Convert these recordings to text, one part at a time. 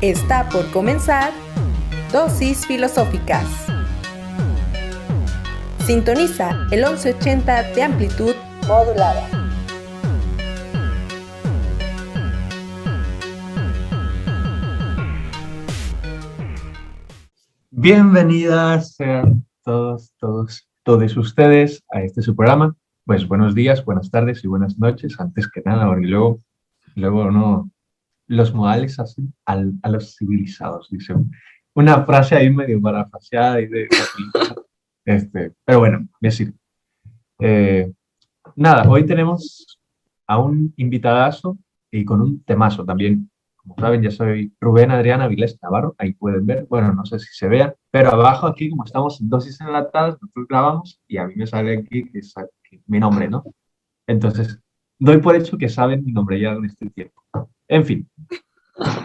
Está por comenzar Dosis Filosóficas. Sintoniza el 1180 de amplitud modulada. Bienvenidas sean todos ustedes a este su programa. Pues buenos días, buenas tardes y buenas noches, antes que nada, porque luego no, los modales hacen a los civilizados, dice una frase ahí medio parafraseada y de una película. Pero bueno, me sirve. Nada, hoy tenemos a un invitadazo y con un temazo también. Como saben, ya soy Rubén Adrián Avilés Navarro, ahí pueden ver, bueno, no sé si se vea, pero abajo aquí, como estamos en dosis enlatadas, nosotros grabamos y a mí me sale aquí que mi nombre, ¿no? Entonces, doy por hecho que saben mi nombre ya en este tiempo. En fin,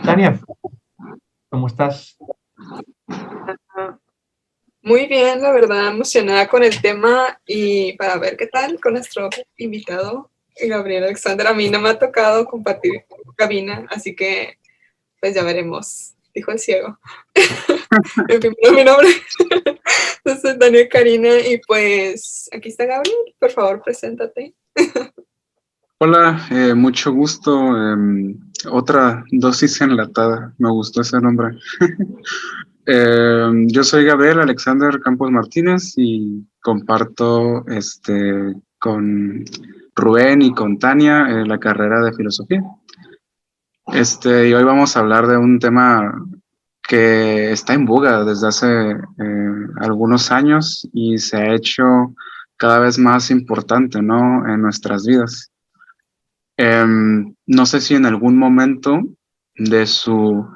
Tania, ¿cómo estás? Muy bien, la verdad, emocionada con el tema y para ver qué tal con nuestro invitado, Gabriel Alexander. A mí no me ha tocado compartir cabina, así que pues ya veremos, dijo el ciego. En fin, no es mi nombre. Yo soy Daniel Karina y pues aquí está Gabriel, por favor, preséntate. Hola, mucho gusto. Otra dosis enlatada, me gustó ese nombre. Yo soy Gabriel Alexander Campos Martínez y comparto con Rubén y con Tania la carrera de filosofía. Y hoy vamos a hablar de un tema que está en boga desde hace algunos años y se ha hecho cada vez más importante, ¿no?, en nuestras vidas. No sé si en algún momento de su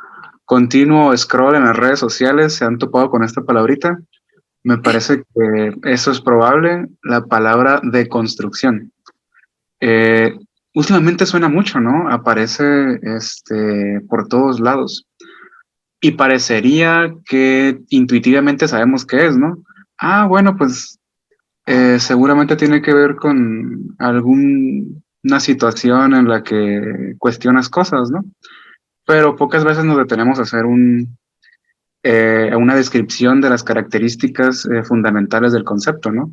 continuo scroll en las redes sociales se han topado con esta palabrita. Me parece que eso es probable, la palabra deconstrucción. Últimamente suena mucho, ¿no? Aparece por todos lados. Y parecería que intuitivamente sabemos qué es, ¿no? Ah, bueno, pues seguramente tiene que ver con alguna situación en la que cuestionas cosas, ¿no? Pero pocas veces nos detenemos a hacer una descripción de las características fundamentales del concepto, ¿no?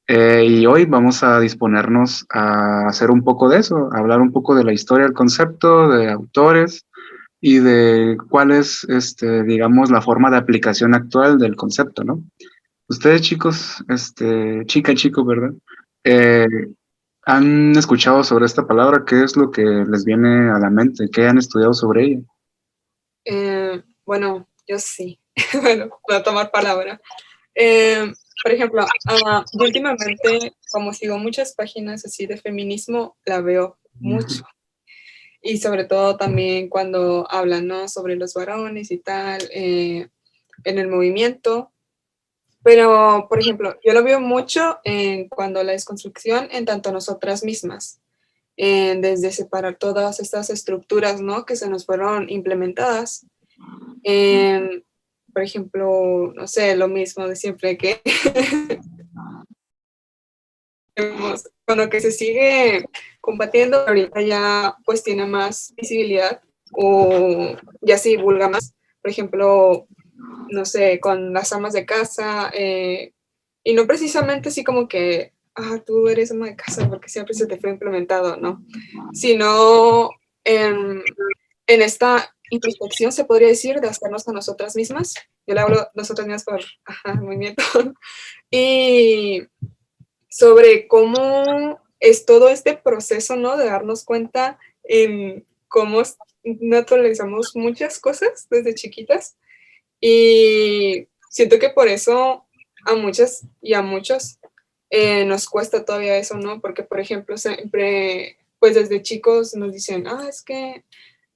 Y hoy vamos a disponernos a hacer un poco de eso, a hablar un poco de la historia del concepto, de autores y de cuál es, digamos, la forma de aplicación actual del concepto, ¿no? Ustedes, chicos, chico, ¿verdad? Eh, ¿Han escuchado sobre esta palabra? ¿Qué es lo que les viene a la mente? ¿Qué han estudiado sobre ella? Bueno, yo sí. Bueno, voy a tomar palabra. Por ejemplo, yo últimamente, como sigo muchas páginas así de feminismo, la veo mucho. Y sobre todo también cuando hablan, ¿no?, sobre los varones y tal, en el movimiento. Pero, por ejemplo, yo lo veo mucho en cuando la desconstrucción en tanto nosotras mismas, desde separar todas estas estructuras, ¿no?, que se nos fueron implementadas. Por ejemplo, no sé, lo mismo de siempre que con lo que se sigue combatiendo, ahorita ya pues tiene más visibilidad o ya se divulga más. Por ejemplo, no sé, con las amas de casa, y no precisamente así como que, tú eres ama de casa porque siempre se te fue implementado, ¿no? Sino en esta introspección, se podría decir, de hacernos a nosotras mismas. Yo le hablo nosotras mismas por movimiento. Y sobre cómo es todo este proceso, ¿no?, de darnos cuenta en cómo naturalizamos muchas cosas desde chiquitas. Y siento que por eso a muchas y a muchos nos cuesta todavía eso, ¿no? Porque, por ejemplo, siempre, pues desde chicos nos dicen, es que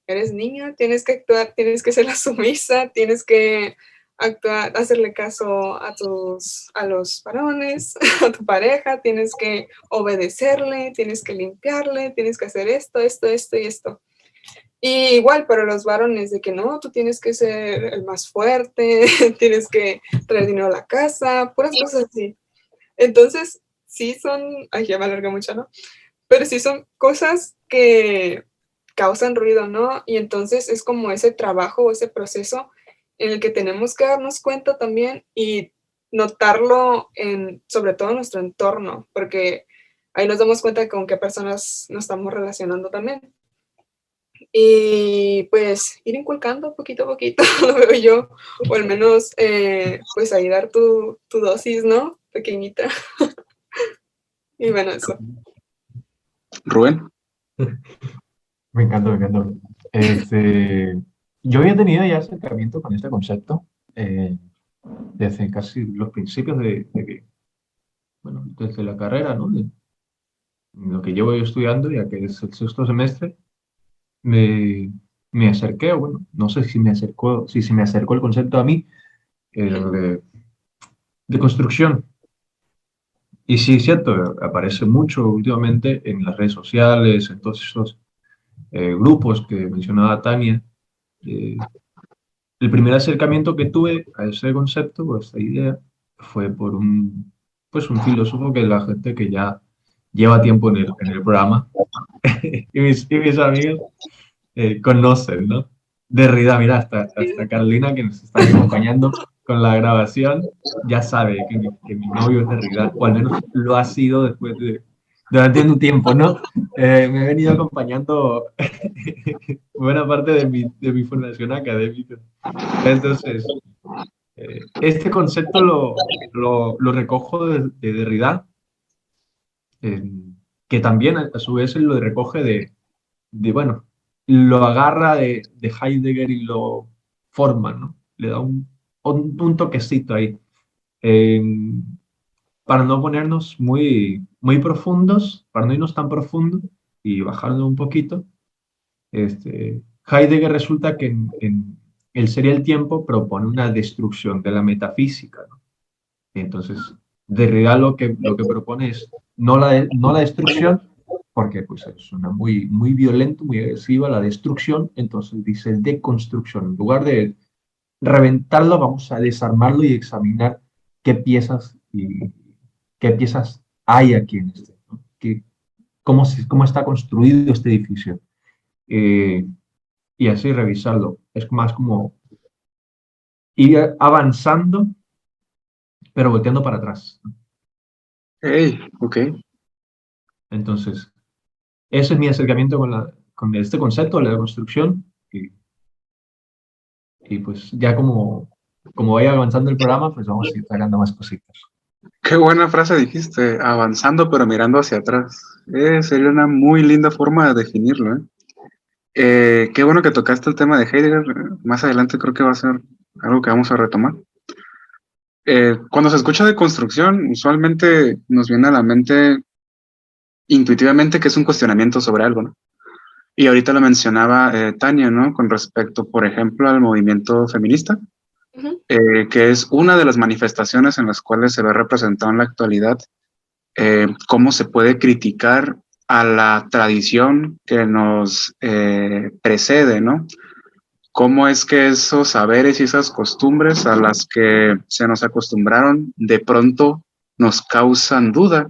eres niña, tienes que actuar, tienes que ser la sumisa, tienes que actuar, hacerle caso a los varones, a tu pareja, tienes que obedecerle, tienes que limpiarle, tienes que hacer esto, esto, esto y esto. Y igual para los varones, de que no, tú tienes que ser el más fuerte, tienes que traer dinero a la casa, puras cosas así. Entonces, sí son, ya me alargué mucho, ¿no? Pero sí son cosas que causan ruido, ¿no? Y entonces es como ese trabajo o ese proceso en el que tenemos que darnos cuenta también y notarlo sobre todo en nuestro entorno, porque ahí nos damos cuenta de con qué personas nos estamos relacionando también. Y pues ir inculcando poquito a poquito, lo veo yo, o al menos pues ahí dar tu dosis, ¿no? Pequeñita. Y bueno, eso. Rubén. Me encanta, me encanta. Yo había tenido ya acercamiento con este concepto desde casi los principios de que, bueno, desde la carrera, ¿no? De lo que llevo yo estudiando, ya que es el sexto semestre, me, me acerqué, o bueno, no sé si me acercó, si se me acercó el concepto a mí, de construcción. Y sí, es cierto, aparece mucho últimamente en las redes sociales, en todos esos grupos que mencionaba Tania. Eh, el primer acercamiento que tuve a ese concepto, o a esta idea, fue por pues un filósofo que es la gente que ya lleva tiempo en el programa y mis amigos conocen, ¿no? Derrida, mira, hasta Carolina que nos está acompañando con la grabación, ya sabe que mi novio es Derrida, o al menos lo ha sido durante un tiempo, ¿no? Me he venido acompañando buena parte de mi formación académica. Entonces, este concepto lo recojo de Derrida, eh, que también a su vez él lo recoge bueno, lo agarra de Heidegger y lo forma, ¿no? Le da un toquecito ahí. Eh, para no ponernos muy profundos, para no irnos tan profundo y bajarnos un poquito, Heidegger resulta que en El ser y el tiempo propone una destrucción de la metafísica, ¿no? Entonces, Derrida lo que propone es no la destrucción, porque pues suena muy violento, muy agresiva la destrucción, entonces dice deconstrucción. En lugar de reventarlo, vamos a desarmarlo y examinar qué piezas, qué piezas hay aquí en este, ¿no? Cómo está construido este edificio. Eh, y así revisarlo. Es más como ir avanzando, pero volteando para atrás, ¿no? Hey, ok. Entonces, ese es mi acercamiento con este concepto de la construcción y pues ya como vaya avanzando el programa, pues vamos a ir sacando más cositas. Qué buena frase dijiste, avanzando pero mirando hacia atrás. Sería una muy linda forma de definirlo, ¿eh? Qué bueno que tocaste el tema de Heidegger. Más adelante creo que va a ser algo que vamos a retomar. Cuando se escucha de construcción, usualmente nos viene a la mente intuitivamente que es un cuestionamiento sobre algo, ¿no? Y ahorita lo mencionaba Tania, ¿no? Con respecto, por ejemplo, al movimiento feminista, Ujú. que es una de las manifestaciones en las cuales se ve representado en la actualidad cómo se puede criticar a la tradición que nos precede, ¿no? Cómo es que esos saberes y esas costumbres a las que se nos acostumbraron de pronto nos causan duda,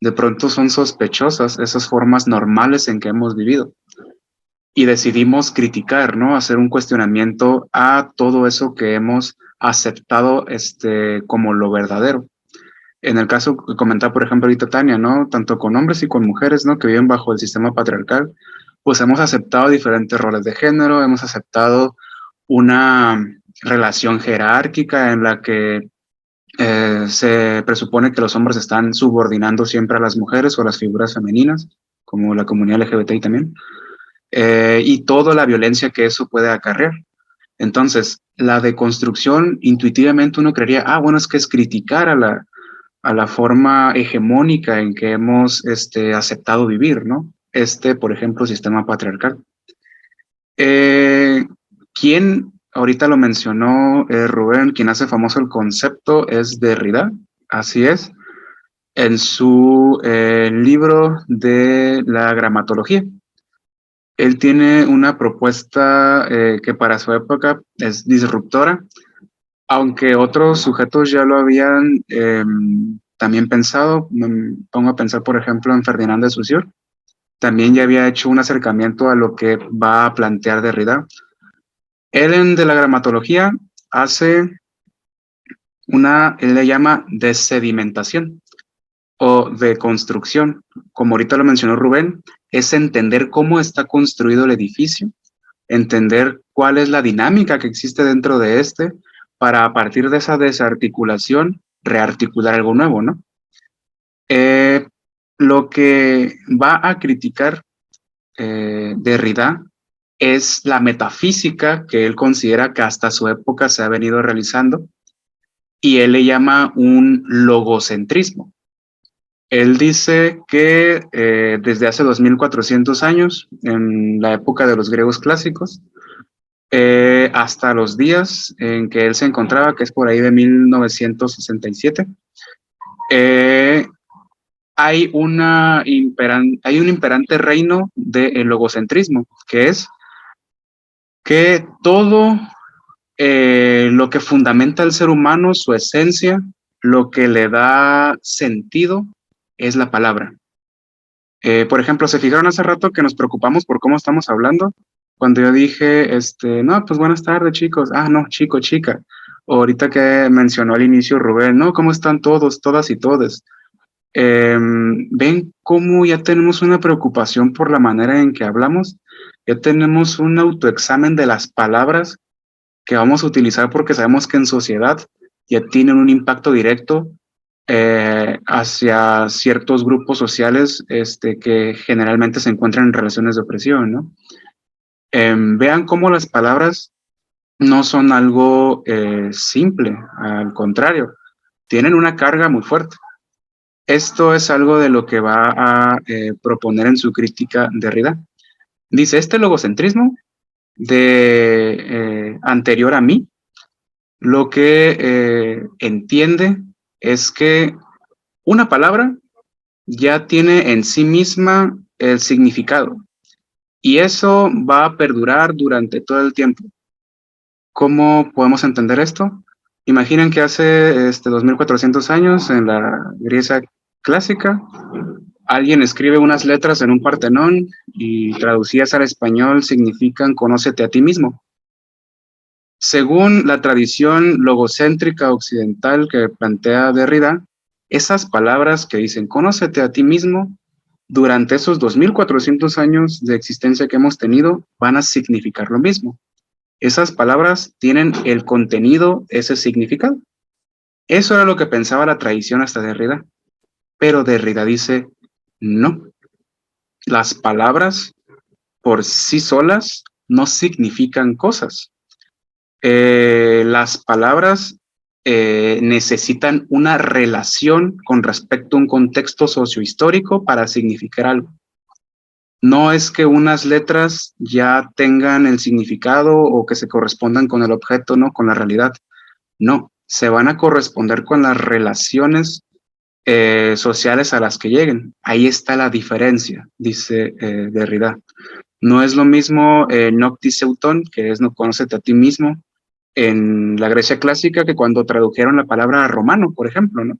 de pronto son sospechosas esas formas normales en que hemos vivido. Y decidimos criticar, ¿no? Hacer un cuestionamiento a todo eso que hemos aceptado como lo verdadero. En el caso que comentaba, por ejemplo, ahorita Tania, ¿no? Tanto con hombres y con mujeres, ¿no? Que viven bajo el sistema patriarcal, pues hemos aceptado diferentes roles de género, hemos aceptado una relación jerárquica en la que se presupone que los hombres están subordinando siempre a las mujeres o a las figuras femeninas, como la comunidad LGBTI también, y toda la violencia que eso puede acarrear. Entonces, la deconstrucción, intuitivamente uno creería, bueno, es que es criticar a la forma hegemónica en que hemos aceptado vivir, ¿no? Por ejemplo, sistema patriarcal. ¿Quién, ahorita lo mencionó Rubén, quien hace famoso el concepto es Derrida, así es, en su libro de la gramatología. Él tiene una propuesta que para su época es disruptora, aunque otros sujetos ya lo habían también pensado. Me pongo a pensar, por ejemplo, en Ferdinand de Saussure, también ya había hecho un acercamiento a lo que va a plantear Derrida. Él de la gramatología hace él le llama desedimentación o deconstrucción. Como ahorita lo mencionó Rubén, es entender cómo está construido el edificio, entender cuál es la dinámica que existe dentro de este, para a partir de esa desarticulación rearticular algo nuevo, ¿no? Lo que va a criticar Derrida es la metafísica que él considera que hasta su época se ha venido realizando, y él le llama un logocentrismo. Él dice que desde hace 2400 años, en la época de los griegos clásicos, hasta los días en que él se encontraba, que es por ahí de 1967, hay un imperante reino del logocentrismo, que es que todo lo que fundamenta al ser humano, su esencia, lo que le da sentido, es la palabra. Por ejemplo, ¿se fijaron hace rato que nos preocupamos por cómo estamos hablando? Cuando yo dije, no, pues buenas tardes, chicos. Ah, no, chico, chica. O ahorita que mencionó al inicio Rubén, no, ¿cómo están todos, todas y todes? ¿Ven cómo ya tenemos una preocupación por la manera en que hablamos? Ya tenemos un autoexamen de las palabras que vamos a utilizar, porque sabemos que en sociedad ya tienen un impacto directo hacia ciertos grupos sociales que generalmente se encuentran en relaciones de opresión, ¿no? Vean cómo las palabras no son algo simple, al contrario, tienen una carga muy fuerte. Esto es algo de lo que va a proponer en su crítica Derrida. Dice, este logocentrismo anterior a mí, lo que entiende es que una palabra ya tiene en sí misma el significado, y eso va a perdurar durante todo el tiempo. ¿Cómo podemos entender esto? Imaginen que hace 2400 años, en la Grecia clásica, alguien escribe unas letras en un Partenón y traducidas al español significan conócete a ti mismo. Según la tradición logocéntrica occidental que plantea Derrida, esas palabras que dicen conócete a ti mismo, durante esos 2400 años de existencia que hemos tenido, van a significar lo mismo. Esas palabras tienen el contenido, ese significado. Eso era lo que pensaba la tradición hasta Derrida. Pero Derrida dice, no, las palabras por sí solas no significan cosas. Las palabras necesitan una relación con respecto a un contexto sociohistórico para significar algo. No es que unas letras ya tengan el significado o que se correspondan con el objeto, no, con la realidad. No, se van a corresponder con las relaciones sociales a las que lleguen. Ahí está la diferencia, dice Derrida. No es lo mismo noctis euton, que es no conócete a ti mismo, en la Grecia clásica, que cuando tradujeron la palabra romano, por ejemplo, ¿no?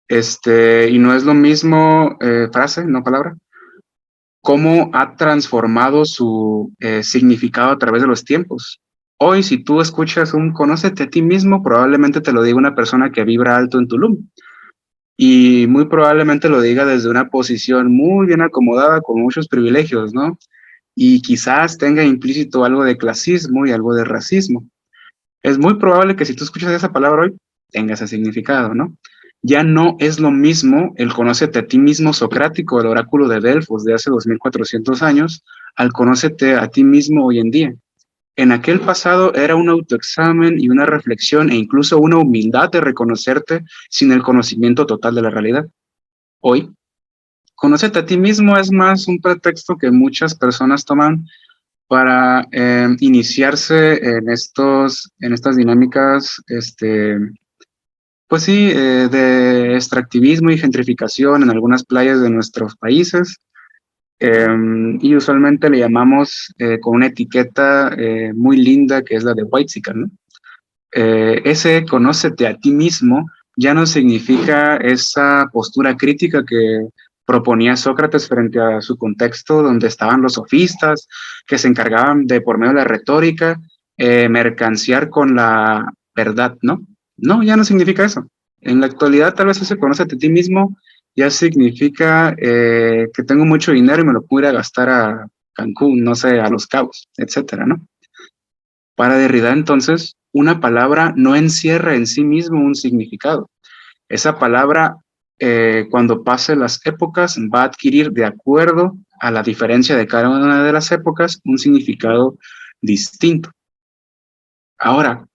Y no es lo mismo frase, no palabra, cómo ha transformado su significado a través de los tiempos. Hoy, si tú escuchas un conócete a ti mismo, probablemente te lo diga una persona que vibra alto en Tulum, y muy probablemente lo diga desde una posición muy bien acomodada, con muchos privilegios, ¿no? Y quizás tenga implícito algo de clasismo y algo de racismo. Es muy probable que si tú escuchas esa palabra hoy, tenga ese significado, ¿no? Ya no es lo mismo el conócete a ti mismo socrático, el oráculo de Delfos de hace 2400 años, al conócete a ti mismo hoy en día. En aquel pasado era un autoexamen y una reflexión e incluso una humildad de reconocerte sin el conocimiento total de la realidad. Hoy, conócete a ti mismo es más un pretexto que muchas personas toman para iniciarse en estas dinámicas, pues sí, de extractivismo y gentrificación en algunas playas de nuestros países. Y usualmente le llamamos con una etiqueta muy linda, que es la de whitezican, ¿no? Ese conócete a ti mismo ya no significa esa postura crítica que proponía Sócrates frente a su contexto donde estaban los sofistas, que se encargaban de, por medio de la retórica, mercancíar con la verdad, ¿no? No, ya no significa eso. En la actualidad, tal vez ese conócete a ti mismo ya significa que tengo mucho dinero y me lo puedo ir a gastar a Cancún, no sé, a Los Cabos, etcétera, ¿no? Para Derrida, entonces, una palabra no encierra en sí mismo un significado. Esa palabra, cuando pase las épocas, va a adquirir, de acuerdo a la diferencia de cada una de las épocas, un significado distinto. Ahora,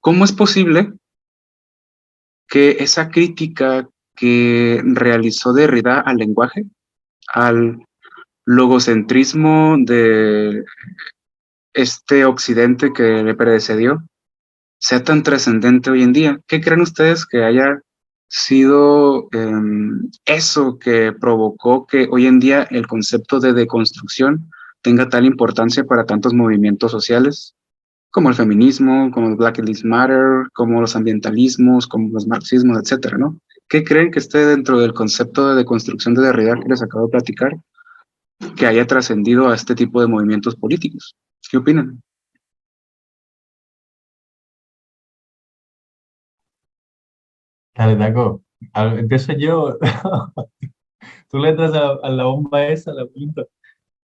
¿cómo es posible que esa crítica que realizó Derrida al lenguaje, al logocentrismo de este occidente que le precedió, sea tan trascendente hoy en día? ¿Qué creen ustedes que haya sido eso que provocó que hoy en día el concepto de deconstrucción tenga tal importancia para tantos movimientos sociales, como el feminismo, como el Black Lives Matter, como los ambientalismos, como los marxismos, etcétera, ¿no? ¿Qué creen que esté dentro del concepto de deconstrucción de Derrida que les acabo de platicar, que haya trascendido a este tipo de movimientos políticos? ¿Qué opinan? Dale, Taco. Empiezo yo. Tú le entras a la bomba esa, a la punta.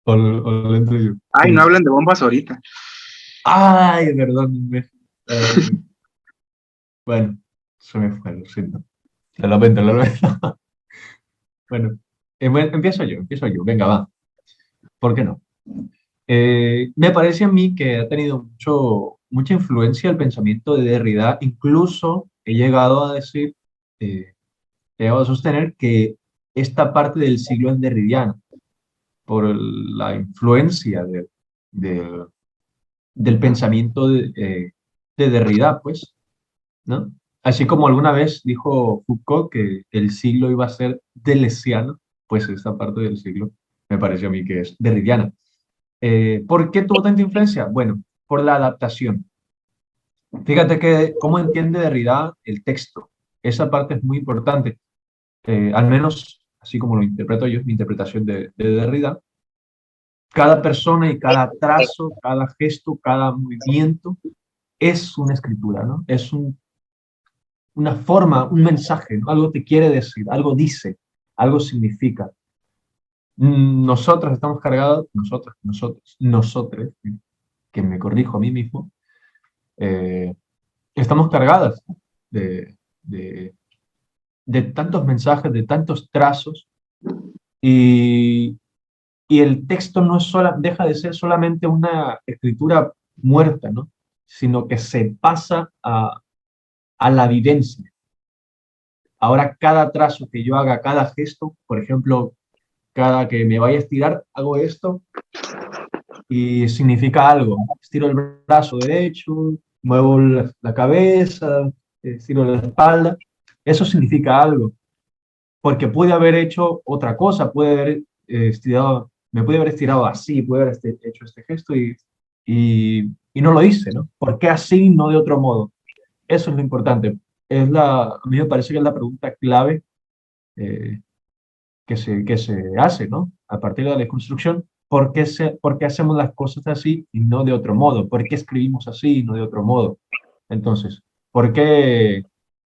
O le entro yo. Ay, no hablen de bombas ahorita. Ay, perdón. Bueno, se me fue, lo siento. Lo lamento, lo lamento. Bueno, empiezo yo. Venga, va. ¿Por qué no? Me parece a mí que ha tenido mucha influencia el pensamiento de Derrida. Incluso he llegado a decir, he llegado a sostener que esta parte del siglo es derridiana por la influencia de- del pensamiento de Derrida, pues, ¿no? Así como alguna vez dijo Foucault que el siglo iba a ser deleuziano, pues esta parte del siglo me parece a mí que es derridiana. ¿Por qué tuvo tanta influencia? Bueno, por la adaptación. Fíjate que cómo entiende Derrida el texto. Esa parte es muy importante. Al menos, así como lo interpreto yo, mi interpretación de Derrida. Cada persona y cada trazo, cada gesto, cada movimiento es una escritura, ¿no? Es una forma, un mensaje, ¿no? Algo te quiere decir, algo dice, algo significa. Nosotros estamos cargados, nosotros, que me corrijo a mí mismo, eh, estamos cargadas de, de, de tantos mensajes, de tantos trazos, y, y el texto no es deja de ser solamente una escritura muerta, ¿no? Sino que se pasa a la vivencia. Ahora cada trazo que yo haga, cada gesto, por ejemplo, cada que me vaya a estirar, hago esto y significa algo. Estiro el brazo derecho, muevo la cabeza, estiro la espalda. Eso significa algo, porque pude haber hecho otra cosa, pude haber me pude haber estirado así, pude haber hecho este gesto y no lo hice, ¿no? ¿Por qué así, no de otro modo? Eso es lo importante. A mí me parece que es la pregunta clave eh, que se hace, ¿no? A partir de la deconstrucción, ¿por qué hacemos las cosas así y no de otro modo? ¿Por qué escribimos así y no de otro modo? Entonces, ¿por qué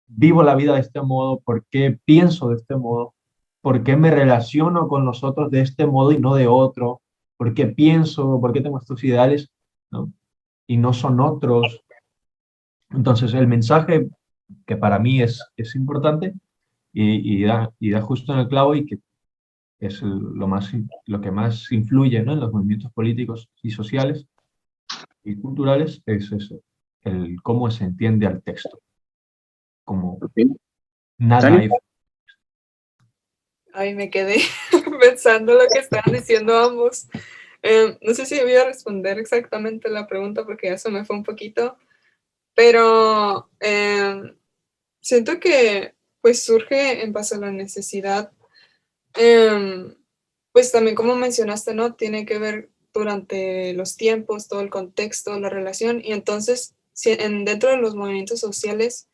vivo la vida de este modo? ¿Por qué pienso de este modo? ¿Por qué me relaciono con los otros de este modo y no de otro? ¿Por qué pienso? ¿Por qué tengo estos ideales, ¿no? Y no son otros? Entonces, el mensaje que para mí es importante y da justo en el clavo y que es lo que más influye, ¿no? En los movimientos políticos y sociales y culturales, es eso, el cómo se entiende al texto, como ¿Ok? nada ¿Tania? hay. Ay, me quedé pensando lo que estaban diciendo ambos. No sé si voy a responder exactamente la pregunta porque ya se me fue un poquito, pero siento que pues surge en base a la necesidad. Pues también como mencionaste, ¿no? Tiene que ver durante los tiempos, todo el contexto, la relación, y entonces dentro de los movimientos sociales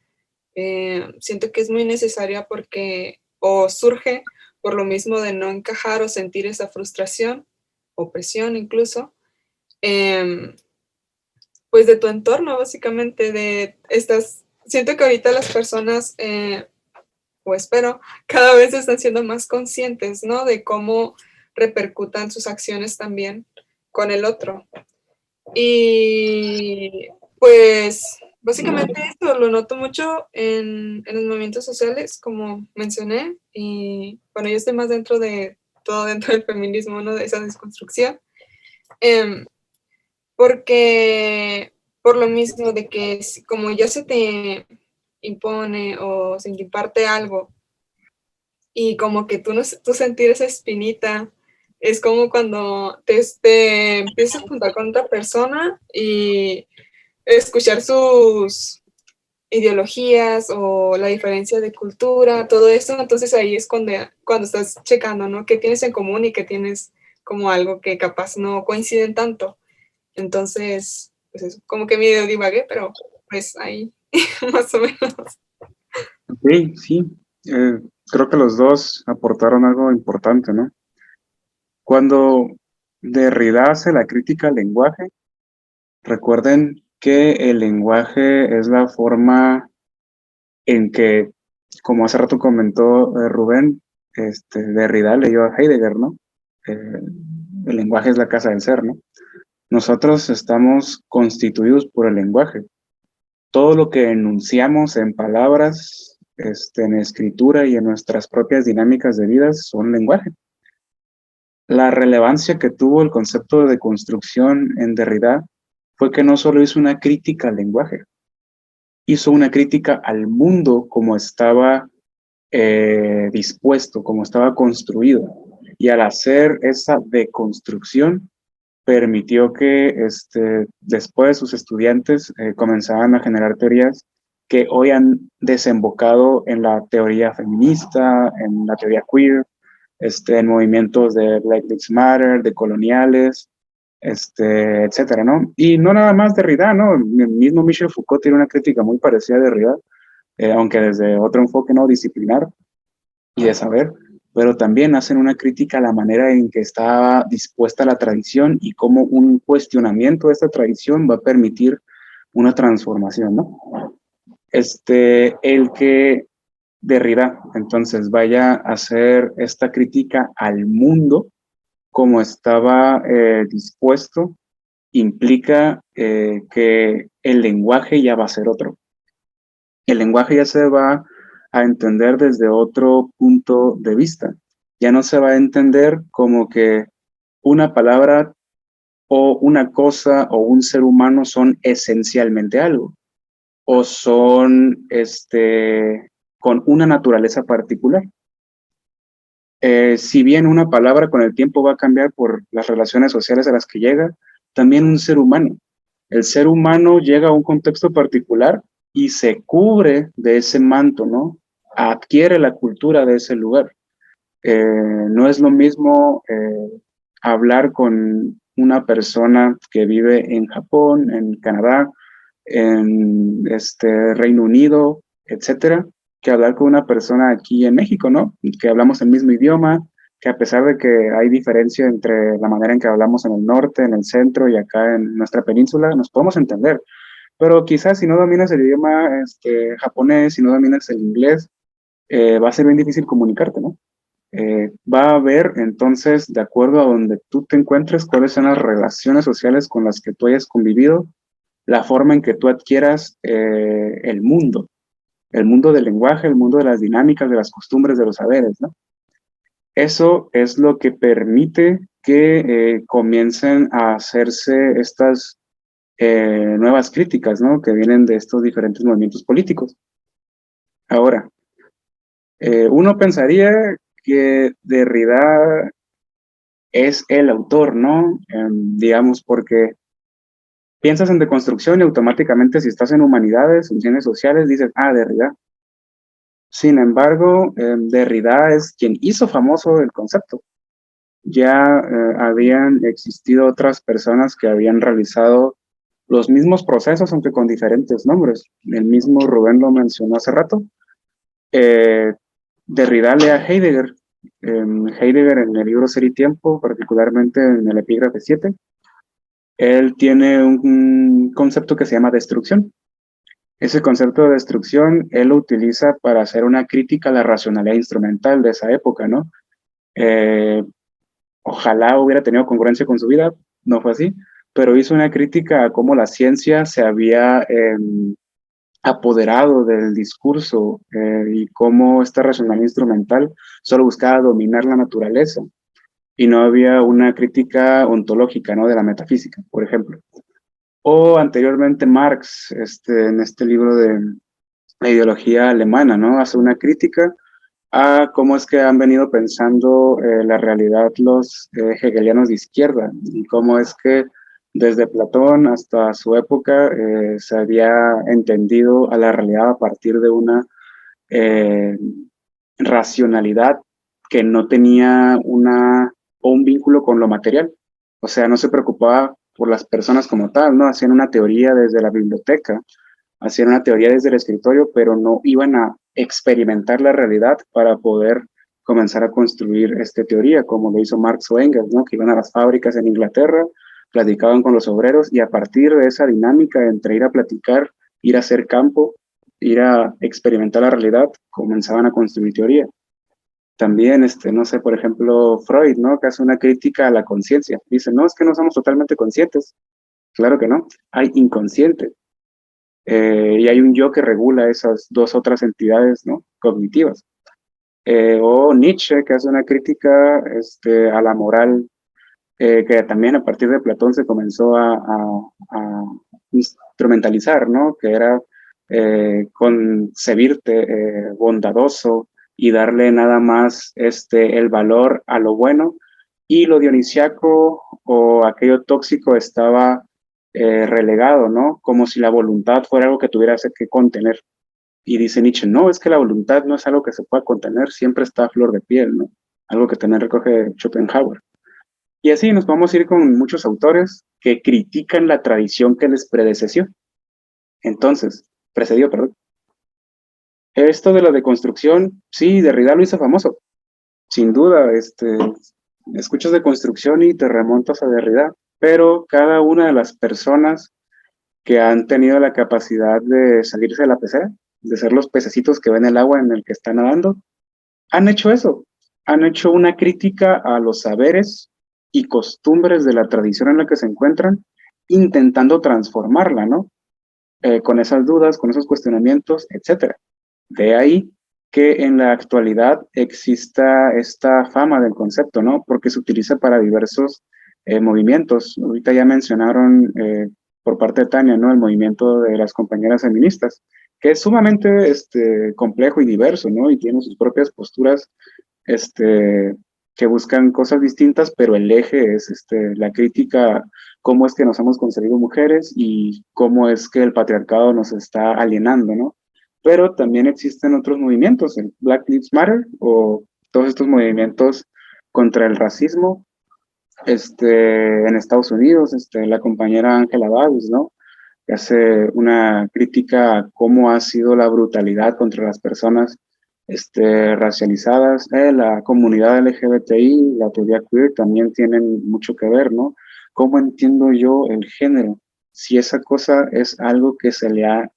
siento que es muy necesaria porque o surge por lo mismo de no encajar o sentir esa frustración, opresión incluso, em, pues de tu entorno, básicamente, siento que ahorita las personas, o espero, cada vez están siendo más conscientes, ¿no? De cómo repercutan sus acciones también con el otro. Y pues básicamente esto lo noto mucho en los movimientos sociales, como mencioné, y bueno, yo estoy más dentro de todo dentro del feminismo, ¿no? De esa desconstrucción. Em, Porque por lo mismo de que como ya se te impone o se te imparte algo y como que tú sentir esa espinita, es como cuando te empiezas a juntar con otra persona y escuchar sus ideologías o la diferencia de cultura, todo eso, entonces ahí es cuando estás checando, ¿no? ¿Qué tienes en común y qué tienes como algo que capaz no coinciden tanto? Entonces, pues eso, como que medio divagué, pero pues ahí más o menos. Sí, sí, creo que los dos aportaron algo importante, ¿no? Cuando Derrida hace la crítica al lenguaje, recuerden que el lenguaje es la forma en que, como hace rato comentó Rubén, Derrida leyó a Heidegger, ¿no? El lenguaje es la casa del ser, ¿no? Nosotros estamos constituidos por el lenguaje. Todo lo que enunciamos en palabras, en escritura y en nuestras propias dinámicas de vida son lenguaje. La relevancia que tuvo el concepto de construcción en Derrida fue que no solo hizo una crítica al lenguaje, hizo una crítica al mundo como estaba dispuesto, como estaba construido. Y al hacer esa deconstrucción, permitió que después sus estudiantes comenzaran a generar teorías que hoy han desembocado en la teoría feminista, en la teoría queer, en movimientos de Black Lives Matter, de coloniales, etcétera, ¿no? Y no nada más Derrida, ¿no? El mismo Michel Foucault tiene una crítica muy parecida a Derrida, aunque desde otro enfoque no disciplinar y de saber, pero también hacen una crítica a la manera en que está dispuesta la tradición y cómo un cuestionamiento de esta tradición va a permitir una transformación, ¿no? El que Derrida, entonces, vaya a hacer esta crítica al mundo como estaba dispuesto, implica que el lenguaje ya va a ser otro. El lenguaje ya se va a entender desde otro punto de vista. Ya no se va a entender como que una palabra o una cosa o un ser humano son esencialmente algo, o son con una naturaleza particular. Si bien una palabra con el tiempo va a cambiar por las relaciones sociales a las que llega, también un ser humano. El ser humano llega a un contexto particular y se cubre de ese manto, ¿no? Adquiere la cultura de ese lugar. No es lo mismo hablar con una persona que vive en Japón, en Canadá, en Reino Unido, etcétera, que hablar con una persona aquí en México, ¿no? Que hablamos el mismo idioma, que a pesar de que hay diferencia entre la manera en que hablamos en el norte, en el centro y acá en nuestra península, nos podemos entender. Pero quizás si no dominas el idioma japonés, si no dominas el inglés, va a ser bien difícil comunicarte, ¿no? Va a haber entonces, de acuerdo a donde tú te encuentres, cuáles son las relaciones sociales con las que tú hayas convivido, la forma en que tú adquieras el mundo del lenguaje, el mundo de las dinámicas, de las costumbres, de los saberes, ¿no? Eso es lo que permite que comiencen a hacerse estas nuevas críticas, ¿no? Que vienen de estos diferentes movimientos políticos. Ahora, uno pensaría que Derrida es el autor, ¿no? Digamos, porque piensas en deconstrucción y automáticamente si estás en humanidades, en ciencias sociales, dices, Derrida. Sin embargo, Derrida es quien hizo famoso el concepto. Ya habían existido otras personas que habían realizado los mismos procesos, aunque con diferentes nombres. El mismo Rubén lo mencionó hace rato. Derrida lee a Heidegger Heidegger en el libro Ser y Tiempo, particularmente en el epígrafe 7, él tiene un concepto que se llama destrucción. Ese concepto de destrucción él lo utiliza para hacer una crítica a la racionalidad instrumental de esa época, ¿no? Eh, Ojalá hubiera tenido congruencia con su vida, no fue así, pero hizo una crítica a cómo la ciencia se había apoderado del discurso y cómo esta racionalidad instrumental solo buscaba dominar la naturaleza y no había una crítica ontológica, ¿no? De la metafísica, por ejemplo. O anteriormente Marx, en este libro de la ideología alemana, ¿no? Hace una crítica a cómo es que han venido pensando la realidad los hegelianos de izquierda y cómo es que desde Platón hasta su época se había entendido a la realidad a partir de una eh, racionalidad que no tenía un vínculo con lo material. O sea, no se preocupaba por las personas como tal, ¿no? Hacían una teoría desde la biblioteca, hacían una teoría desde el escritorio, pero no iban a experimentar la realidad para poder comenzar a construir esta teoría, como lo hizo Marx o Engels, ¿no? Que iban a las fábricas en Inglaterra, platicaban con los obreros y a partir de esa dinámica entre ir a platicar, ir a hacer campo, ir a experimentar la realidad, comenzaban a construir teoría. También, no sé, por ejemplo, Freud, ¿no? Que hace una crítica a la conciencia. Dice, no, es que no somos totalmente conscientes. Claro que no, hay inconsciente. Y hay un yo que regula esas dos otras entidades, ¿no? Cognitivas. O Nietzsche, que hace una crítica a la moral, que también a partir de Platón se comenzó a instrumentalizar, ¿no? Que era concebirte bondadoso y darle nada más el valor a lo bueno, y lo dionisiaco o aquello tóxico estaba relegado, ¿no? Como si la voluntad fuera algo que tuviera que contener. Y dice Nietzsche, no, es que la voluntad no es algo que se pueda contener, siempre está a flor de piel, ¿no? Algo que también recoge Schopenhauer. Y así nos vamos a ir con muchos autores que critican la tradición que les predecesó. Entonces, precedió, perdón. Esto de la deconstrucción, sí, Derrida lo hizo famoso. Sin duda, escuchas deconstrucción y te remontas a Derrida, pero cada una de las personas que han tenido la capacidad de salirse de la pecera, de ser los pececitos que ven el agua en el que están nadando, han hecho eso. Han hecho una crítica a los saberes y costumbres de la tradición en la que se encuentran, intentando transformarla, ¿no? Con esas dudas, con esos cuestionamientos, etcétera. De ahí que en la actualidad exista esta fama del concepto, ¿no? Porque se utiliza para diversos movimientos. Ahorita ya mencionaron por parte de Tania, ¿no? El movimiento de las compañeras feministas, que es sumamente complejo y diverso, ¿no? Y tiene sus propias posturas que buscan cosas distintas, pero el eje es la crítica, cómo es que nos hemos concebido mujeres y cómo es que el patriarcado nos está alienando, ¿no? Pero también existen otros movimientos, el Black Lives Matter o todos estos movimientos contra el racismo, en Estados Unidos, la compañera Angela Davis, ¿no? Que hace una crítica a cómo ha sido la brutalidad contra las personas racializadas. La comunidad LGBTI, la teoría queer también tienen mucho que ver, ¿no? ¿Cómo entiendo yo el género? Si esa cosa es algo que se le ha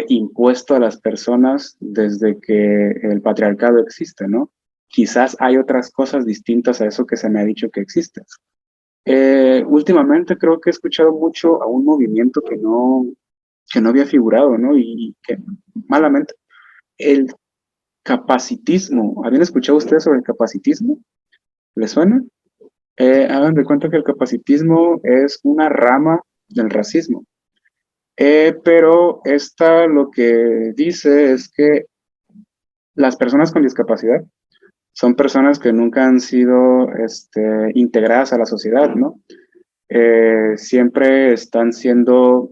impuesto a las personas desde que el patriarcado existe, ¿no? Quizás hay otras cosas distintas a eso que se me ha dicho que existen. Últimamente creo que he escuchado mucho a un movimiento que no había figurado, ¿no? Y que malamente, el capacitismo. ¿Habían escuchado ustedes sobre el capacitismo? ¿Les suena? Hagan de cuenta que el capacitismo es una rama del racismo. Pero esta lo que dice es que las personas con discapacidad son personas que nunca han sido integradas a la sociedad, ¿no? Siempre están siendo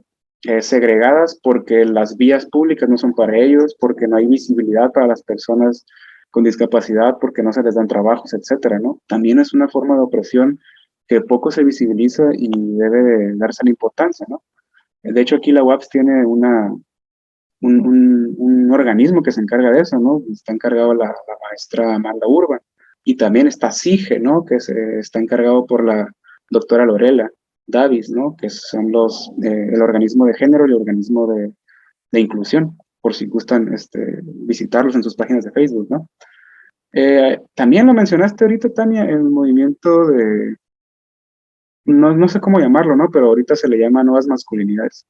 segregadas porque las vías públicas no son para ellos, porque no hay visibilidad para las personas con discapacidad, porque no se les dan trabajos, etcétera, ¿no? También es una forma de opresión que poco se visibiliza y debe de darse la importancia, ¿no? De hecho, aquí la UAPS tiene un organismo que se encarga de eso, ¿no? Está encargado la maestra Amanda Urban. y también está SIGE, ¿no? Que está encargado por la doctora Lorela Davis, ¿no? Que son el organismo de género y el organismo de inclusión, por si gustan visitarlos en sus páginas de Facebook, ¿no? También lo mencionaste ahorita, Tania, el movimiento no sé cómo llamarlo, ¿no? Pero ahorita se le llama nuevas masculinidades,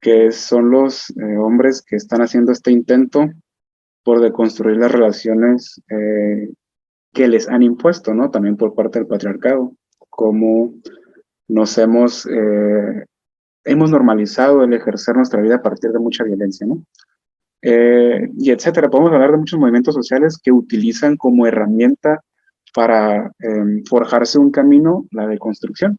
que son los hombres que están haciendo este intento por deconstruir las relaciones que les han impuesto, ¿no? También por parte del patriarcado, como nos hemos normalizado el ejercer nuestra vida a partir de mucha violencia, ¿no? Y etcétera. Podemos hablar de muchos movimientos sociales que utilizan como herramienta para forjarse un camino la deconstrucción.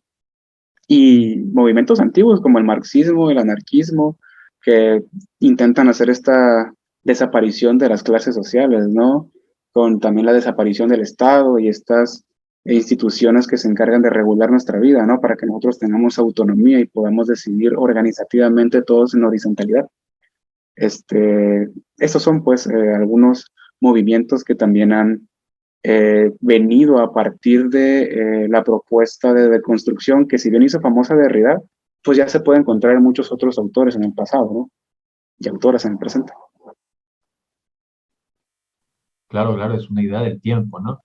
Y movimientos antiguos como el marxismo, el anarquismo, que intentan hacer esta desaparición de las clases sociales, ¿no? Con también la desaparición del Estado y estas instituciones que se encargan de regular nuestra vida, ¿no? Para que nosotros tengamos autonomía y podamos decidir organizativamente todos en horizontalidad. Estos son pues algunos movimientos que también han venido a partir de la propuesta de deconstrucción, que si bien hizo famosa Derrida, pues ya se puede encontrar en muchos otros autores en el pasado, ¿no? Y autoras en el presente. Claro, claro, es una idea del tiempo, ¿no?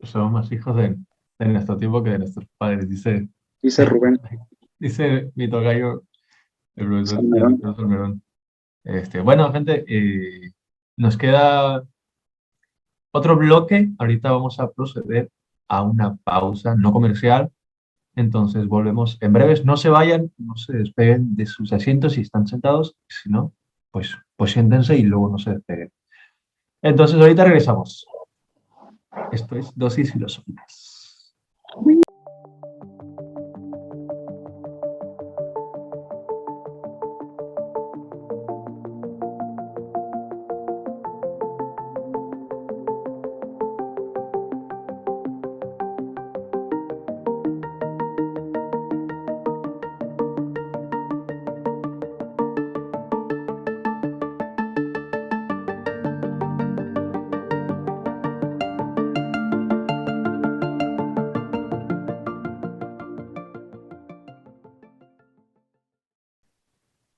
Somos más hijos de nuestro tiempo que de nuestros padres, Dice Rubén dice mi tocayo, Salmerón. el profesor Merón. Bueno, gente, nos queda otro bloque. Ahorita vamos a proceder a una pausa no comercial. Entonces volvemos en breves. No se vayan, no se despeguen de sus asientos si están sentados. Si no, pues siéntense y luego no se despeguen. Entonces ahorita regresamos. Esto es Dosis Filosóficas.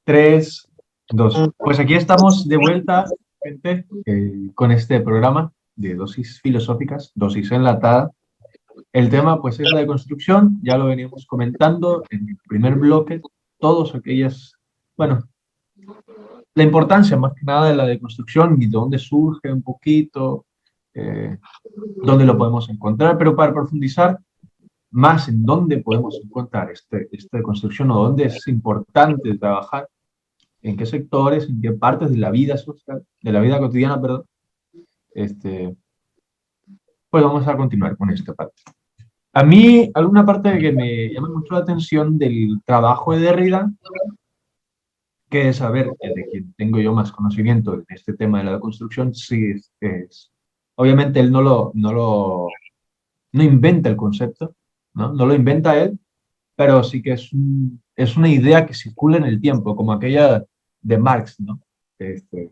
Tres, dos. Pues aquí estamos de vuelta, gente, con este programa de Dosis Filosóficas, dosis enlatada. El tema, pues, es la deconstrucción. Ya lo veníamos comentando en el primer bloque. Todos aquellas, bueno, la importancia más que nada de la deconstrucción y dónde surge un poquito, dónde lo podemos encontrar, pero para profundizar más en dónde podemos encontrar esta deconstrucción o dónde es importante trabajar, en qué sectores, en qué partes de la vida social, de la vida cotidiana, perdón, pues vamos a continuar con esta parte. A mí, alguna parte que me llama mucho la atención del trabajo de Derrida, que es saber de quien tengo yo más conocimiento en este tema de la deconstrucción, sí obviamente él no inventa el concepto, ¿no? No lo inventa él, pero sí que es una idea que circula en el tiempo, como aquella de Marx, ¿no? Que se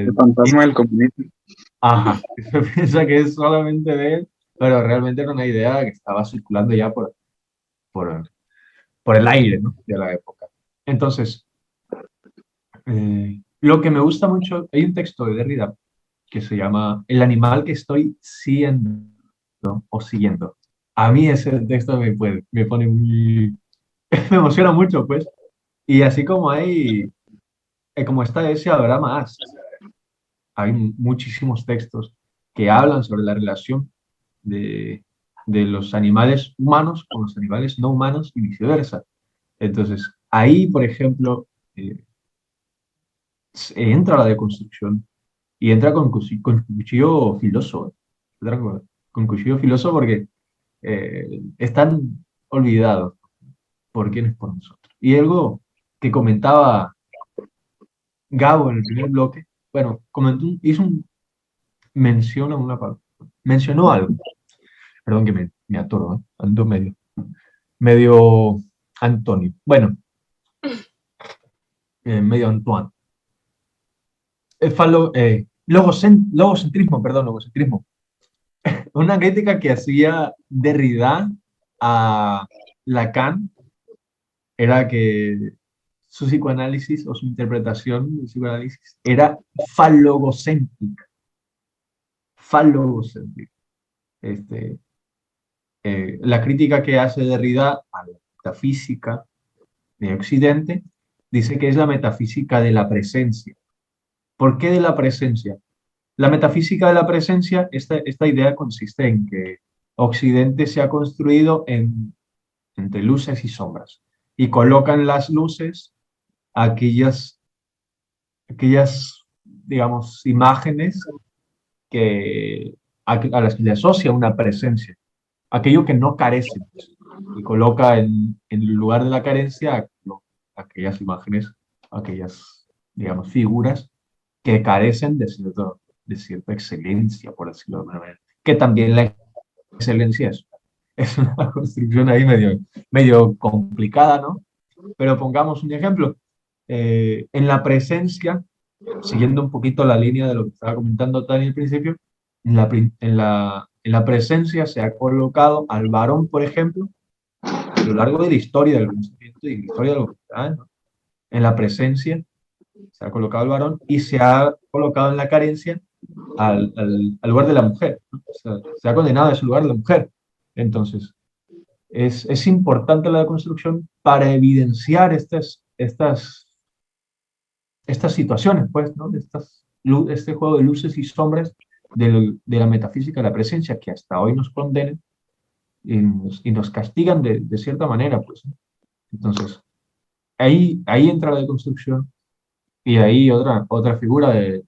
El fantasma del comunismo. Ajá, que se piensa que es solamente de él, pero realmente era una idea que estaba circulando ya por, por el aire, ¿no? De la época. Entonces, lo que me gusta mucho, hay un texto de Derrida que se llama El animal que estoy siendo o siguiendo. A mí ese texto me pone muy, me emociona mucho, pues. Y así como como está ese, habrá más. Hay muchísimos textos que hablan sobre la relación de, de los animales humanos con los animales no humanos y viceversa. Entonces, ahí, por ejemplo, entra la deconstrucción y entra con cuchillo filoso. Entra con cuchillo filoso porque están olvidados por quiénes por nosotros. Y algo que comentaba Gabo en el primer bloque, bueno, mencionó algo, perdón que me atoro, ando medio Antonio, bueno, medio Antoine. logocentrismo. Una crítica que hacía Derrida a Lacan era que su psicoanálisis o su interpretación del psicoanálisis era falogocéntrica. Falogocéntrica. Este, la crítica que hace Derrida a la metafísica de Occidente dice que es la metafísica de la presencia. ¿Por qué de la presencia? La metafísica de la presencia, esta idea consiste en que Occidente se ha construido entre luces y sombras y colocan las luces aquellas, digamos, imágenes a las que le asocia una presencia, aquello que no carece, pues, y coloca en lugar de la carencia aquellas imágenes, aquellas, digamos, figuras que carecen de cierta excelencia, por decirlo de alguna manera, que también la excelencia es una construcción ahí medio complicada, ¿no? Pero pongamos un ejemplo. En la presencia, siguiendo un poquito la línea de lo que estaba comentando Tani al principio, en la presencia se ha colocado al varón, por ejemplo, a lo largo de la historia del conocimiento y la historia de la humanidad, ¿no? En la presencia se ha colocado al varón y se ha colocado en la carencia al lugar de la mujer, ¿no? O sea, se ha condenado a ese lugar de la mujer. Entonces, es importante la deconstrucción para evidenciar estas situaciones, pues, ¿no? Este juego de luces y sombras de la metafísica de la presencia que hasta hoy nos condenan y nos castigan de cierta manera, pues, ¿no? Entonces, ahí entra la deconstrucción y ahí otra figura de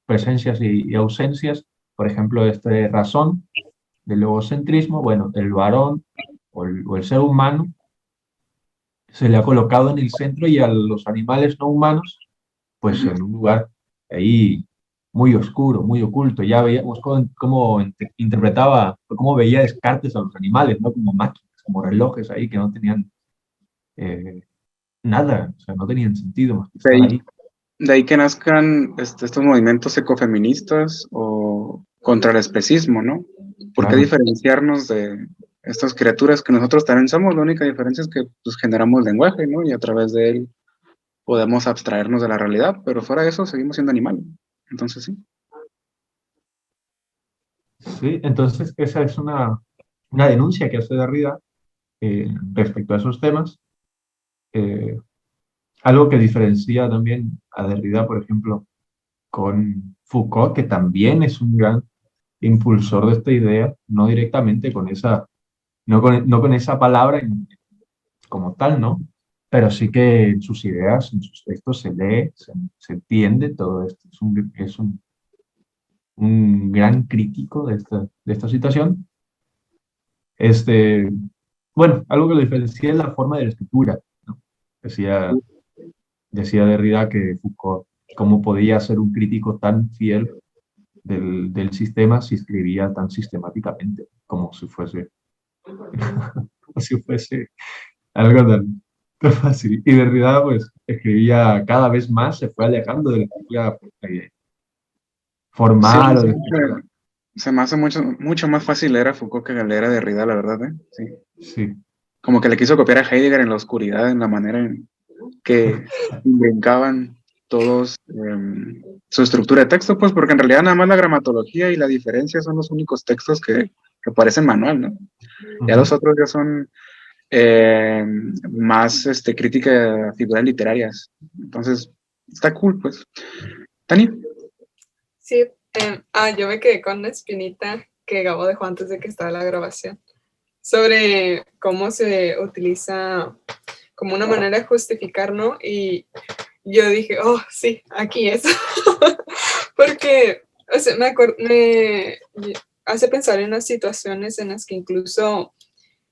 presencias y ausencias, por ejemplo, razón del egocentrismo, bueno, el varón o el ser humano se le ha colocado en el centro y a los animales no humanos, pues en un lugar ahí muy oscuro, muy oculto. Ya veíamos cómo interpretaba, cómo veía Descartes a los animales, ¿no? Como máquinas, como relojes ahí que no tenían nada, o sea, no tenían sentido más que estar ahí. De ahí que nazcan estos movimientos ecofeministas o contra el especismo, ¿no? ¿Por qué Claro. diferenciarnos de estas criaturas que nosotros también somos? La única diferencia es que pues, generamos lenguaje, ¿no? Y a través de él podemos abstraernos de la realidad, pero fuera de eso seguimos siendo animales. Entonces sí. Sí, entonces esa es una denuncia que hace Derrida respecto a esos temas. Algo que diferencia también a Derrida, por ejemplo, con Foucault, que también es un gran impulsor de esta idea, no directamente no con esa palabra como tal, ¿no? Pero sí que en sus ideas, en sus textos se lee, se entiende todo esto. Es un gran crítico de esta situación. Bueno, algo que lo diferencia es la forma de la escritura, ¿no? Decía Derrida que Foucault, ¿cómo podía ser un crítico tan fiel del sistema si escribía tan sistemáticamente, como si fuese algo tan fácil? Y Derrida, pues, escribía cada vez más, se fue alejando de la escritura Sí, formal o de la siempre escritura. se me hace mucho más fácil leer a Foucault que leer a Derrida, la verdad, ¿eh? Sí. Sí, Como que le quiso copiar a Heidegger en la oscuridad, en la manera en que brincaban todos su estructura de texto, pues porque en realidad nada más la gramatología y la diferencia son los únicos textos que parecen manual, ¿no? Ya los otros ya son más crítica a figuras literarias. Entonces, está cool, pues. Tani. Sí, yo me quedé con la espinita que Gabo dejó antes de que estaba la grabación, sobre cómo se utiliza como una manera de justificar, ¿no? Y yo dije, oh, sí, aquí es. Porque, o sea, me hace pensar en las situaciones en las que incluso,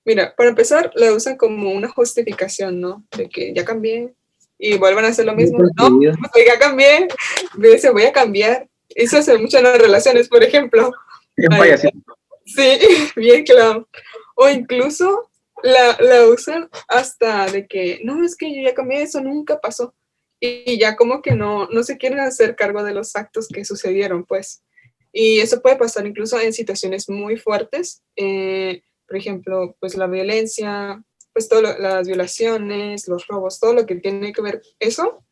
mira, para empezar, la usan como una justificación, ¿no? De que ya cambié y vuelvan a hacer lo mismo. No, pues ya cambié, dice, voy a cambiar. Eso hace mucho en las relaciones, por ejemplo. Sí, bien claro. O incluso la usan hasta de que, no, es que yo ya cambié, eso nunca pasó. y ya como que no se quieren hacer cargo de los actos que sucedieron, pues. Y eso puede pasar incluso en situaciones muy fuertes, por ejemplo, pues la violencia, pues todas las violaciones, los robos, todo lo que tiene que ver eso.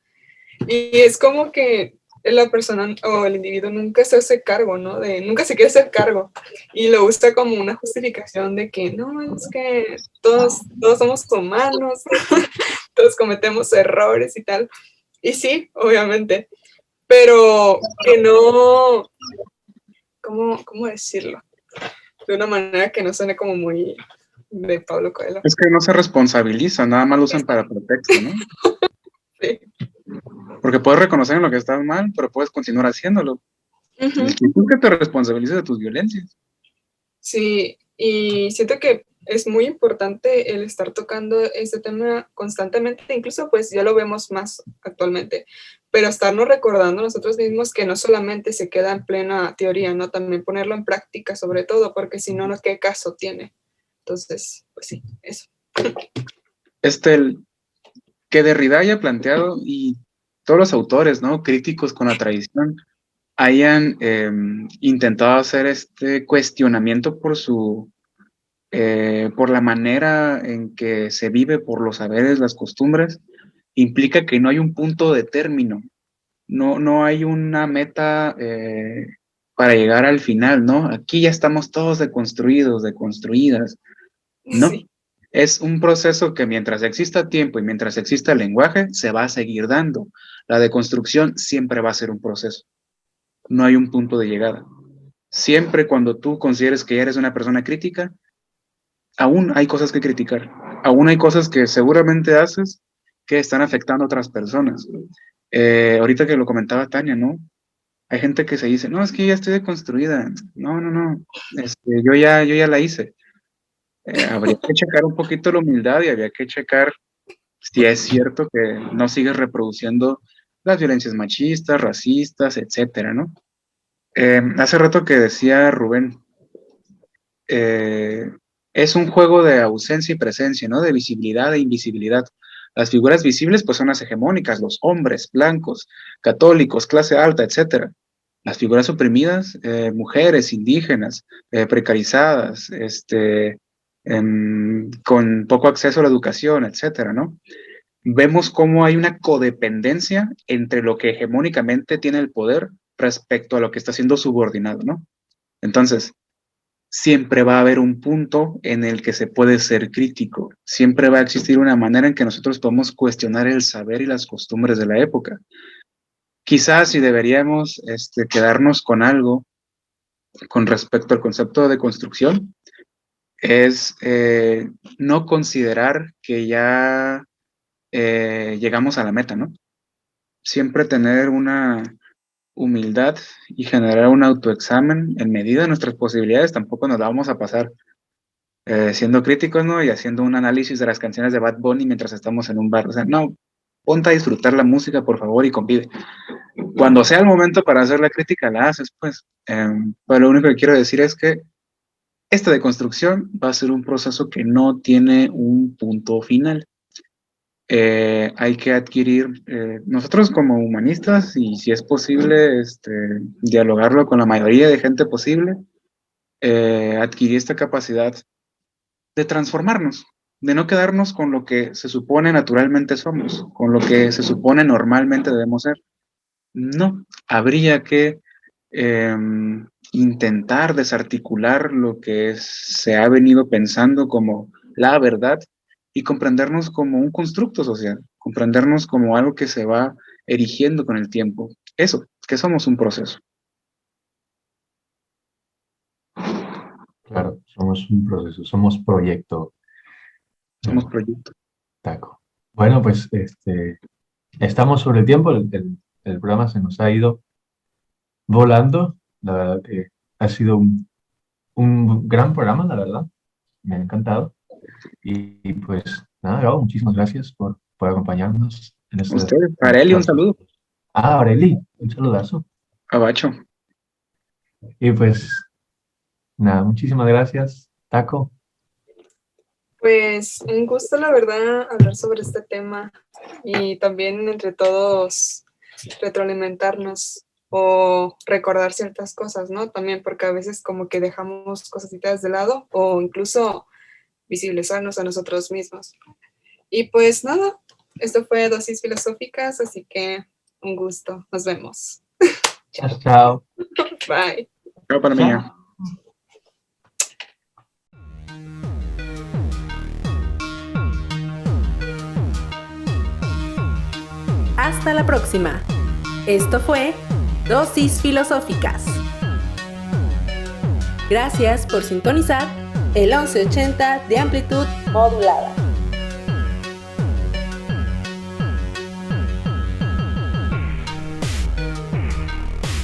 Y es como que la persona o el individuo nunca se hace cargo, ¿no? Nunca se quiere hacer cargo y lo usa como una justificación de que no, es que todos somos humanos, todos cometemos errores y tal. Y sí, obviamente, pero que no, ¿cómo decirlo? De una manera que no suene como muy de Pablo Coelho. Es que no se responsabiliza, nada más lo usan para pretexto, ¿no? Sí. Porque puedes reconocer en lo que estás mal, pero puedes continuar haciéndolo. Uh-huh. Y tú que te responsabilices de tus violencias. Sí, y siento que es muy importante el estar tocando este tema constantemente, incluso pues ya lo vemos más actualmente, pero estarnos recordando nosotros mismos que no solamente se queda en plena teoría, ¿no? También ponerlo en práctica sobre todo, porque si no, ¿qué caso tiene? Entonces, pues sí, eso. El que Derrida haya planteado y todos los autores, ¿no? Críticos con la tradición hayan intentado hacer este cuestionamiento por la manera en que se vive, por los saberes, las costumbres, implica que no hay un punto de término, no hay una meta para llegar al final, ¿no? Aquí ya estamos todos deconstruidos, deconstruidas, ¿no? Sí. Es un proceso que mientras exista tiempo y mientras exista lenguaje, se va a seguir dando. La deconstrucción siempre va a ser un proceso. No hay un punto de llegada. Siempre cuando tú consideres que ya eres una persona crítica, aún hay cosas que criticar. Aún hay cosas que seguramente haces que están afectando a otras personas. Ahorita que lo comentaba Tania, ¿no? Hay gente que se dice, no, es que ya estoy deconstruida. No. Yo ya la hice. Habría que checar un poquito la humildad y habría que checar si es cierto que no sigues reproduciendo las violencias machistas, racistas, etcétera, ¿no? Hace rato que decía Rubén, eh, es un juego de ausencia y presencia, ¿no? De visibilidad e invisibilidad. Las figuras visibles, pues, son las hegemónicas, los hombres blancos, católicos, clase alta, etcétera. Las figuras oprimidas, mujeres, indígenas, precarizadas, con poco acceso a la educación, etcétera, ¿no? Vemos cómo hay una codependencia entre lo que hegemónicamente tiene el poder respecto a lo que está siendo subordinado, ¿no? Entonces, siempre va a haber un punto en el que se puede ser crítico, siempre va a existir una manera en que nosotros podemos cuestionar el saber y las costumbres de la época. Quizás si deberíamos quedarnos con algo con respecto al concepto de construcción, es no considerar que ya llegamos a la meta, ¿no? Siempre tener una humildad y generar un autoexamen en medida de nuestras posibilidades. Tampoco nos la vamos a pasar siendo críticos, ¿no? Y haciendo un análisis de las canciones de Bad Bunny mientras estamos en un bar. O sea, no, ponte a disfrutar la música, por favor, y convive. Cuando sea el momento para hacer la crítica, la haces, pues. Pero lo único que quiero decir es que esta deconstrucción va a ser un proceso que no tiene un punto final. Hay que adquirir, nosotros como humanistas, y si es posible, dialogarlo con la mayoría de gente posible, adquirir esta capacidad de transformarnos, de no quedarnos con lo que se supone naturalmente somos, con lo que se supone normalmente debemos ser. No, habría que intentar desarticular lo que se ha venido pensando como la verdad y comprendernos como un constructo social, comprendernos como algo que se va erigiendo con el tiempo. Eso, que somos un proceso. Claro, somos un proceso, somos proyecto. Somos proyecto. Taco. Bueno, pues estamos sobre el tiempo, el programa se nos ha ido volando. La verdad que ha sido un gran programa, la verdad. Me ha encantado. Y pues nada, Gabo, muchísimas gracias por acompañarnos en este Ustedes, Areli, un saludo. Aureli, un saludazo. Abacho. Y pues nada, muchísimas gracias, Taco. Pues un gusto, la verdad, hablar sobre este tema y también entre todos retroalimentarnos o recordar ciertas cosas, ¿no? También porque a veces como que dejamos cositas de lado o incluso visibilizarnos a nosotros mismos. Y pues nada, esto fue Dosis Filosóficas, así que un gusto. Nos vemos. Chao, chao. Bye. Chao, para mí. Chao. Hasta la próxima. Esto fue Dosis Filosóficas. Gracias por sintonizar el 1180 de amplitud modulada.